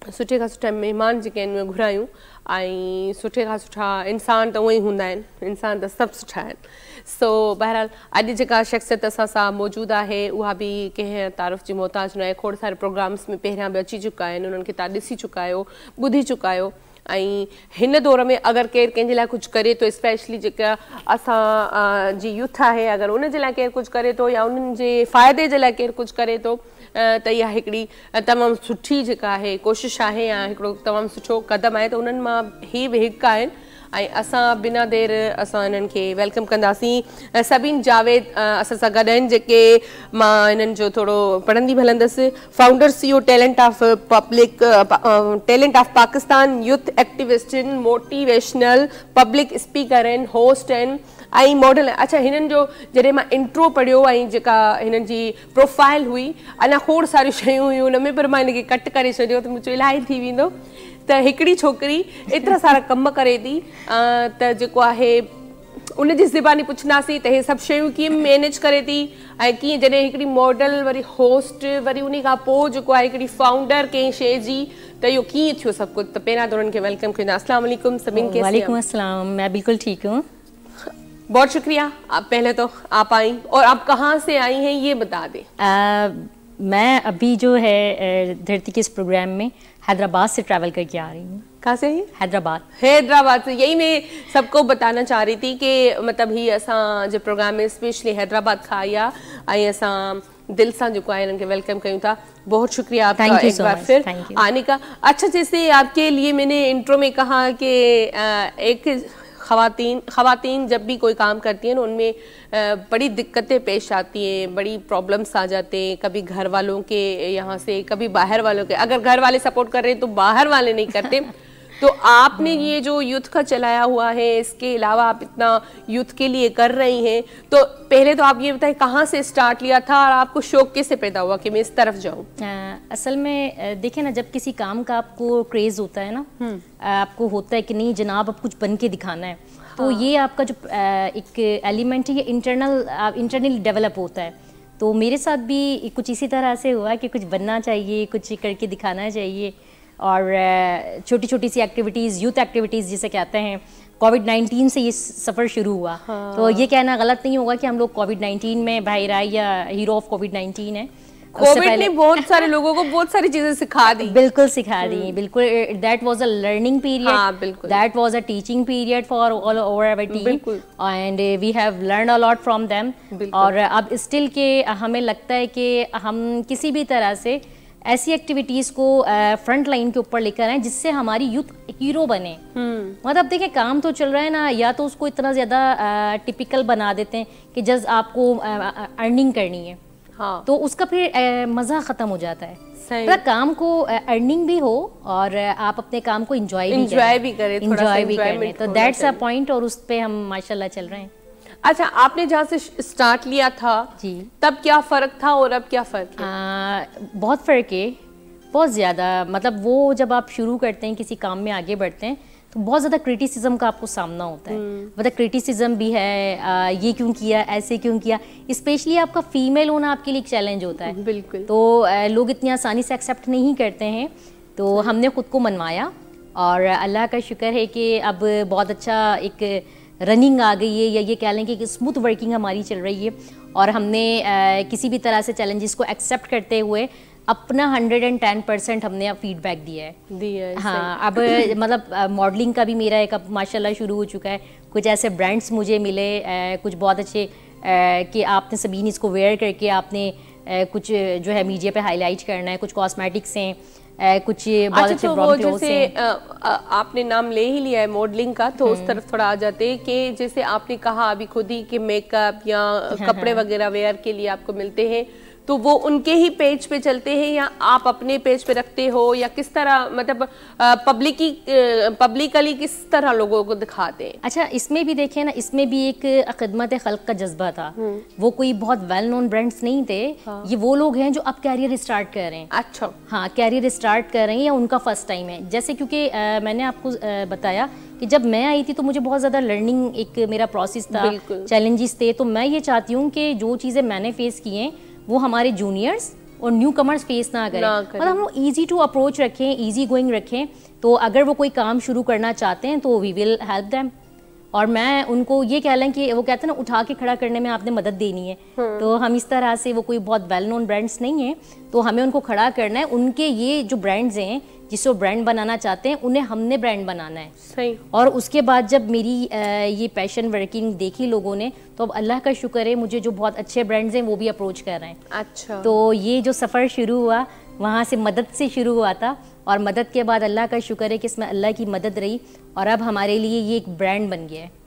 सुठे खां सुठा महिमान जेके आहिनि घुरायूं ऐं सुठे खां सुठा इंसान त उहे ई हूंदा आहिनि, इंसान त सभु सुठा आहिनि। सो बहरहाल अॼु जेका शख़्सियत असां सां मौजूदु आहे उहा बि कंहिं तारीफ़ जी मोहताज न आहे। खोड़ सारे प्रोग्राम्स में पहिरियां बि अची चुका आहिनि, उन्हनि खे तव्हां ॾिसी चुका आहियो, ॿुधी चुका आहियो। ऐं हिन दौर में अगरि केरु कंहिंजे लाइ कुझु करे थो, स्पेशली जेका असां जी यूथ आहे, अगरि उन जे लाइ केरु कुझु करे थो या उन्हनि जे फ़ाइदे जे लाइ केरु कुझु करे थो त इहा हिकिड़ी तमामु सुठी जेका आहे कोशिशि आहे या हिकिड़ो तमामु सुठो क़दम आहे। त उन्हनि मां ही बि हिकु आहिनि ऐं असां बिना देरि असां हिननि खे वेलकम कंदासीं। सबीन जावेद असां सां गॾु आहिनि, जेके मां हिननि जो थोरो पढ़ंदी हलंदसि। Founder CEO talent of Pakistan, youth activist आहिनि, मोटिवेशनल पब्लिक स्पीकर आहिनि, होस्ट आहिनि ऐं मॉडल। अच्छा, हिननि जो जॾहिं मां इंट्रो पढ़ियो ऐं जेका हिननि जी प्रोफाइल हुई, अञा खोड़ सारियूं शयूं हुयूं हुन में, पर मां हिनखे कट करे छॾियो त मुंहिंजो इलाही थी वेंदो। त हिकिड़ी छोकिरी एतिरा सारा कम करे थी त जेको आहे उनजी ज़बानी पुछंदासीं त हे सभु शयूं कीअं मैनेज करे थी ऐं कीअं जॾहिं हिकिड़ी मॉडल वरी होस्ट वरी उन खां पोइ जेको आहे हिकिड़ी फाउंडर कंहिं शइ जी, त इहो कीअं थियो सभु कुझु। त पहिरियां त उन्हनि खे वेलकम कंदा। अस्सलाम वालेकुम सबीन, कैसे हैं? वालेकुम अस्सलाम, मैं बिल्कुल ठीक हूँ। बहुत शुक्रिया। आप पहले तो आप आई और आप कहाँ से आई हैं ये बता दें। मैं अभी जो है धरती के इस प्रोग्राम में हैदराबाद से ट्रैवल करके आ रही हूँ। कहाँ से हैं? हैदराबाद से। यही मैं सबको बताना चाह रही थी कि मतलब ही असां जो प्रोग्राम में स्पेशली हैदराबाद का आया ऐं असां दिल से जो है इनके वेलकम करूँ था। बहुत शुक्रिया आपका एक बार फिर आने का। अच्छा, जैसे आपके लिए मैंने इंट्रो में कहा कि एक ख़वातीन जब भी कोई काम करती हैं उनमें बड़ी दिक्कतें पेश आती हैं, बड़ी प्रॉब्लम्स आ जाते हैं, कभी घर वालों के यहाँ से, कभी बाहर वालों के। अगर घर वाले सपोर्ट कर रहे हैं तो बाहर वाले नहीं करते। तो आपने ये जो यूथ का चलाया हुआ है, इसके अलावा आप इतना यूथ के लिए कर रही हैं, तो पहले तो आप ये बताएं कहाँ से स्टार्ट लिया था और आपको शौक कैसे पैदा हुआ कि मैं इस तरफ जाऊँ? असल में देखें ना, जब किसी काम का आपको क्रेज होता है ना, आपको होता है कि नहीं जनाब अब कुछ बन के दिखाना है, तो ये आपका जो एक एलिमेंट है ये इंटरनली डेवलप होता है। तो मेरे साथ भी कुछ इसी तरह से हुआ कि कुछ बनना चाहिए, कुछ करके दिखाना चाहिए और छोटी छोटी सी एक्टिविटीज़, यूथ एक्टिविटीज़ जिसे कहते हैं। कोविड-19 से ये सफ़र शुरू हुआ। तो ये कहना गलत नहीं होगा कि हम लोग कोविड-19 में भाईरा या हीरो ऑफ कोविड-19 है। कोविड ने बहुत सारे लोगों को बहुत सारी चीजें सिखा दी। बिल्कुल सिखा दी, बिल्कुल। That was a learning period, that was a teaching period for all over our team and we have learn a lot from them. और अब स्टिल के हमें लगता है कि हम किसी भी तरह से ऐसी एक्टिविटीज़ को फ्रंट लाइन के ऊपर लेकर आए जिससे हमारी यूथ हीरो बने। मतलब देखिए, काम तो चल रहा है ना, या तो उसको इतना ज़्यादा टिपिकल बना देते हैं कि जस्ट आपको अर्निंग करनी है, हाँ, तो उसका फिर मज़ा ख़त्म हो जाता है। तो काम को अर्निंग भी हो और आप अपने काम को एंजॉय भी करें, तो दैट्स अ पॉइंट, और उस पे हम माशाल्लाह चल रहे हैं। अच्छा, आपने जहाँ से स्टार्ट लिया था जी, तब क्या फ़र्क था और अब क्या फ़र्क है? बहुत फ़र्क है, बहुत ज़्यादा। मतलब वो जब आप शुरू करते हैं, किसी काम में आगे बढ़ते हैं, तो बहुत ज़्यादा क्रिटिसिज्म का आपको सामना होता है। मतलब क्रिटिसिज्म भी है, ये क्यों किया, ऐसे क्यों किया। स्पेशली आपका फीमेल होना आपके लिए एक चैलेंज होता है। बिल्कुल। तो लोग इतनी आसानी से एक्सेप्ट नहीं करते हैं। तो हमने खुद को मनवाया और अल्लाह का शुक्र है कि अब बहुत अच्छा एक रनिंग आ गई है, या ये कह लें कि स्मूथ वर्किंग हमारी चल रही है। और हमने किसी भी तरह से चैलेंजेस को एक्सेप्ट करते हुए अपना 110% हमने अब फीडबैक दिया है। हाँ, अब मतलब मॉडलिंग का भी मेरा एक अब माशाल्लाह शुरू हो चुका है। कुछ ऐसे ब्रांड्स मुझे मिले, कुछ बहुत अच्छे कि आपने सबीन इसको वेयर करके आपने कुछ जो है मीडिया पे हाईलाइट करना है। कुछ कॉस्मेटिक्स हैं, कुछ बहुत अच्छे ब्रांड क्लोथ्स हैं। आपने नाम ले ही लिया है मॉडलिंग का, तो उस तरफ थोड़ा आ जाते हैं कि जैसे आपने कहा अभी खुद ही कि मेकअप या कपड़े वगैरह वेयर के लिए आपको मिलते हैं, तो वो उनके ही पेज पे चलते हैं या आप अपने पेज पे रखते हो, या किस तरह, मतलब पब्लिकली किस तरह लोगों को दिखाते हैं? अच्छा, इसमें भी देखें ना, इसमें भी एक खिदमत खल्क का जज्बा था। वो कोई बहुत वेल नोन ब्रांड्स नहीं थे। हाँ। ये वो लोग हैं जो अब कैरियर स्टार्ट कर रहे हैं। अच्छा। हाँ, कैरियर स्टार्ट कर रहे हैं या उनका फर्स्ट टाइम है। जैसे क्योंकि मैंने आपको बताया कि जब मैं आई थी तो मुझे बहुत ज़्यादा लर्निंग एक मेरा प्रोसेस था, चैलेंजेस थे। तो मैं ये चाहती हूँ कि जो चीज़ें मैंने फेस की हैं वो हमारे जूनियर्स اور نیو کمرز فیس نہ کریں. مطلب ہم ایزی ٹو اپروچ رکھیں, ایزی گوئنگ رکھیں. تو اگر وہ کوئی کام شروع کرنا چاہتے ہیں تو وی ول ہیلپ دیم. اور میں ان کو یہ کہہ لیں کہ وہ کہتے ہیں نا اٹھا کے کھڑا کرنے میں آپ نے مدد دینی ہے, تو ہم اس طرح سے, وہ کوئی بہت ویل نون برانڈس نہیں ہیں, تو ہمیں ان کو کھڑا کرنا ہے. ان کے یہ جو برانڈز ہیں جس کو برانڈ بنانا چاہتے ہیں انہیں ہم نے برانڈ بنانا ہے. صحیح. اور اس کے بعد جب میری یہ پیشن ورکنگ دیکھی لوگوں نے, تو اب اللہ کا شکر ہے مجھے جو بہت اچھے برانڈز ہیں وہ بھی اپروچ کر رہے ہیں. اچھا. تو یہ جو سفر شروع ہوا وہاں سے مدد سے شروع ہوا تھا, اور مدد کے بعد اللہ کا شکر ہے کہ اس میں اللہ کی مدد رہی, اور اب ہمارے لیے یہ ایک برانڈ بن گیا ہے.